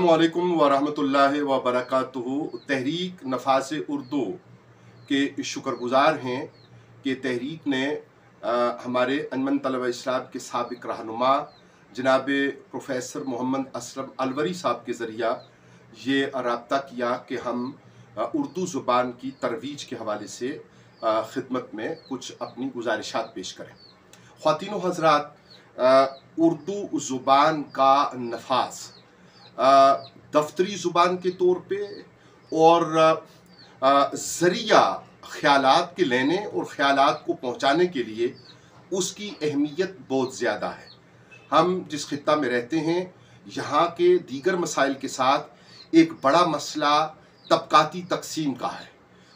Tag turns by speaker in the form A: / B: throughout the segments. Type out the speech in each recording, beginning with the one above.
A: अस्सलामुअलैकुम वरहमतुल्लाहि वबरकातुहू। तहरीक नफास उर्दू के शुक्रगुजार हैं कि तहरीक ने हमारे अंजुमन तलबा इस्लाम के साबिक रहनुमा जनाब प्रोफेसर मोहम्मद असलम अलवरी साहब के ज़रिया ये रब्ता किया कि हम उर्दू ज़ुबान की तरवीज के हवाले से खिदमत में कुछ अपनी गुजारिशात पेश करें। ख़वातीन व हज़रात, उर्दू ज़ुबान का नफास दफ्तरी ज़ुबान के तौर पे और ज़रिया ख़यालात के लेने और ख़यालात को पहुँचाने के लिए उसकी अहमियत बहुत ज़्यादा है। हम जिस खित्ता में रहते हैं यहाँ के दीगर मसाइल के साथ एक बड़ा मसला तबकाती तकसीम का है,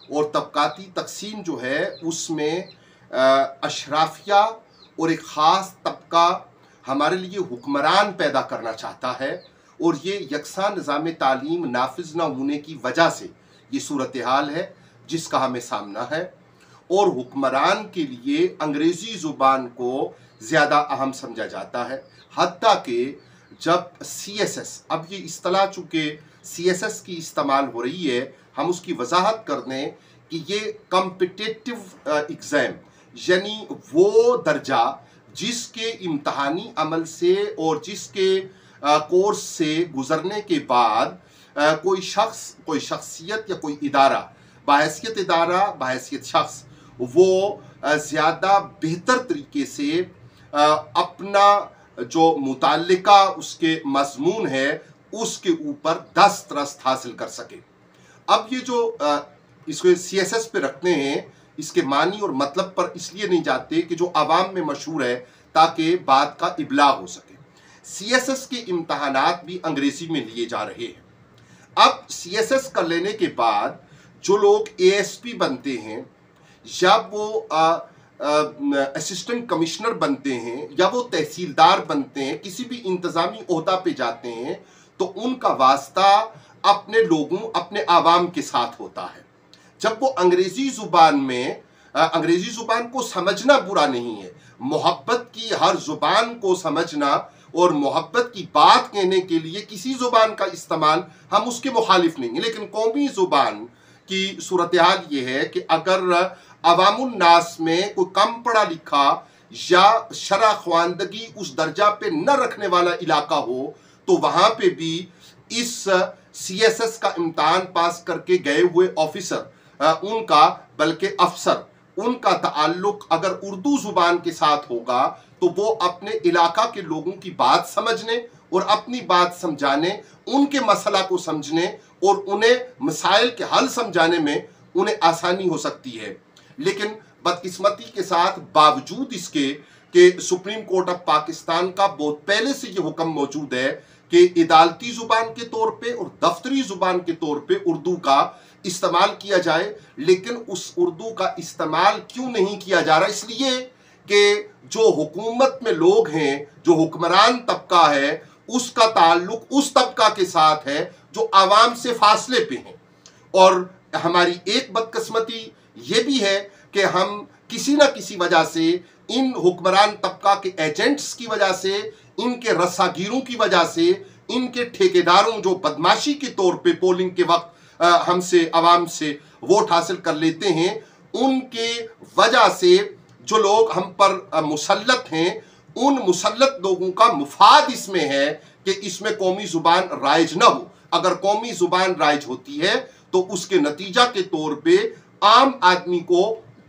A: और तबकाती तकसीम जो है उसमें अशराफिया और एक ख़ास तबका हमारे लिए हुक्मरान पैदा करना चाहता है, और ये यकसा निज़ाम तालीम नाफिज न होने की वजह से ये सूरत हाल है जिसका हमें सामना है। और हुक्मरान के लिए अंग्रेज़ी ज़ुबान को ज़्यादा अहम समझा जाता है, हत्ता कि जब CSS, अब ये इस्तिलाह चूँकि CSS की इस्तेमाल हो रही है, हम उसकी वजाहत कर दें कि ये कॉम्पिटिटिव एग्ज़ाम यानी वो दर्जा जिसके इम्तहानी अमल से और जिसके कोर्स से गुज़रने के बाद कोई शख्स, कोई शख्सियत या कोई इदारा, बहैसियत इदारा बहैसियत शख्स, वो ज़्यादा बेहतर तरीके से अपना जो मुताल्लिका उसके मज़मून है उसके ऊपर दस्तरस्त हासिल कर सके। अब ये जो इसको CSS पे रखते हैं, इसके मानी और मतलब पर इसलिए नहीं जाते कि जो आवाम में मशहूर है ताकि बात का इबलाग हो सके। CSS के इम्तहानात भी अंग्रेज़ी में लिए जा रहे हैं। अब CSS कर लेने के बाद जो लोग ASP बनते हैं या वो असिस्टेंट कमिश्नर बनते हैं या वो तहसीलदार बनते हैं, किसी भी इंतज़ामी ओहदा पे जाते हैं, तो उनका वास्ता अपने लोगों, अपने आवाम के साथ होता है। जब वो अंग्रेज़ी ज़ुबान में, अंग्रेज़ी ज़ुबान को समझना बुरा नहीं है, मोहब्बत की हर ज़ुबान को समझना और मोहब्बत की बात कहने के लिए किसी ज़ुबान का इस्तेमाल हम उसके मुखालिफ नहीं हैं, लेकिन कौमी ज़ुबान की सूरत हाल ये है कि अगर अवामुन नास में कोई कम पढ़ा लिखा या शरा ख्वानदगी उस दर्जा पे न रखने वाला इलाका हो, तो वहाँ पे भी इस CSS का इम्तहान पास करके गए हुए ऑफिसर उनका, बल्कि अफसर, उनका ताल्लुक अगर उर्दू ज़ुबान के साथ होगा तो वो अपने इलाका के लोगों की बात समझने और अपनी बात समझाने, उनके मसला को समझने और उन्हें मसाइल के हल समझाने में उन्हें आसानी हो सकती है। लेकिन बदकिस्मती के साथ बावजूद इसके कि सुप्रीम कोर्ट ऑफ पाकिस्तान का बहुत पहले से ये हुक्म मौजूद है कि इदालती ज़ुबान के तौर पे और दफ्तरी ज़ुबान के तौर पे उर्दू का इस्तेमाल किया जाए, लेकिन उस उर्दू का इस्तेमाल क्यों नहीं किया जा रहा? इसलिए कि जो हुकूमत में लोग हैं, जो हुक्मरान तबका है, उसका ताल्लुक उस तबका के साथ है जो आवाम से फासले पे हैं। और हमारी एक बदकिस्मती ये भी है कि हम किसी न किसी वजह से इन हुक्मरान तबका के एजेंट्स की वजह से, इनके रस्सागीरों की वजह से, इनके ठेकेदारों जो बदमाशी के तौर पे पोलिंग के वक्त हमसे, आवाम से वोट हासिल कर लेते हैं, उनके वजह से जो लोग हम पर मुसल्लत हैं, उन मुसल्लत लोगों का मुफाद इसमें है कि इसमें कौमी ज़ुबान राइज ना हो। अगर कौमी ज़ुबान राइज होती है तो उसके नतीजा के तौर पे आम आदमी को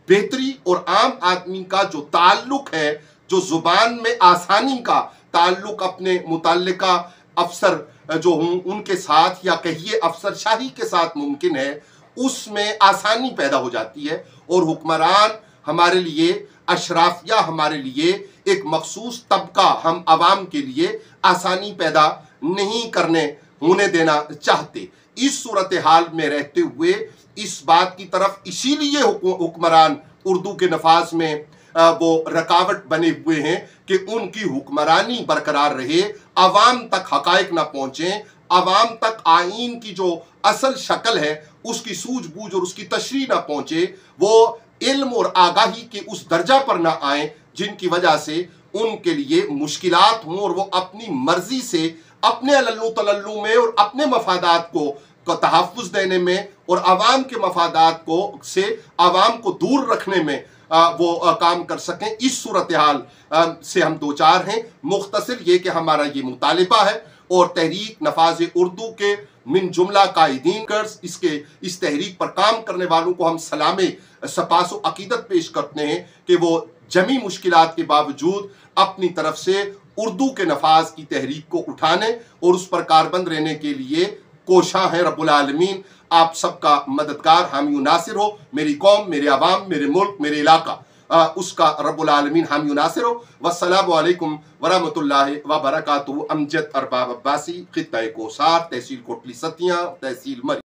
A: बेहतरी और आम आदमी का जो ताल्लुक है, जो ज़ुबान में आसानी का ताल्लुक अपने मुतल्लिका अफसर जो हूँ उनके साथ या कहिए अफसरशाही के साथ मुमकिन है, उसमें आसानी पैदा हो जाती है। और हुक्मरान हमारे लिए, अशराफिया हमारे लिए एक मखसूस तबका, हम आवाम के लिए आसानी पैदा नहीं करने होने देना चाहते। इस सूरत हाल में रहते हुए इस बात की तरफ इसीलिए हुक्मरान उर्दू के नफाज में वो रकावट बने हुए हैं कि उनकी हुक्मरानी बरकरार रहे, आवाम तक हकायक ना पहुँचें, आवाम तक आईन की जो असल शक्ल है उसकी सूझबूझ और उसकी तशरीह ना पहुँचे, वो इल्म और आगाही के उस दर्जा पर ना आए जिनकी वजह से उनके लिए मुश्किलात हों और वो अपनी मर्जी से अपने अलल्लू तलल्लू में और अपने मफादात को तहफ़्फ़ुज़ देने में और आवाम के मफादात को से आवाम को दूर रखने में वो काम कर सकें। इस सूरत हाल से हम दो चार हैं। मुख्तसर ये कि हमारा ये मुतालिबा है और तहरीक नफाज उर्दू के मिन जुमला कायदीन कर्ज इस तहरीक पर काम करने वालों को हम सलामे सपासो अकीदत पेश करते हैं कि वो जमी मुश्किलात के बावजूद अपनी तरफ से उर्दू के नफाज की तहरीक को उठाने और उस पर कारबंद रहने के लिए कोशां है। रब्बुल आलमीन आप सबका मददगार हामी नासिर हो। मेरी कौम, मेरे अवाम, मेरे मुल्क, मेरे इलाका उसका रब्बुल आलमीन हामी नासिर हो। वस्सलामु अलैकुम वरहमतुल्लाहि व बरकातुहू। अमजद अरबाब अब्बासी, खित्ता कोसार, तहसील कोटली सतिया, तहसील मरी।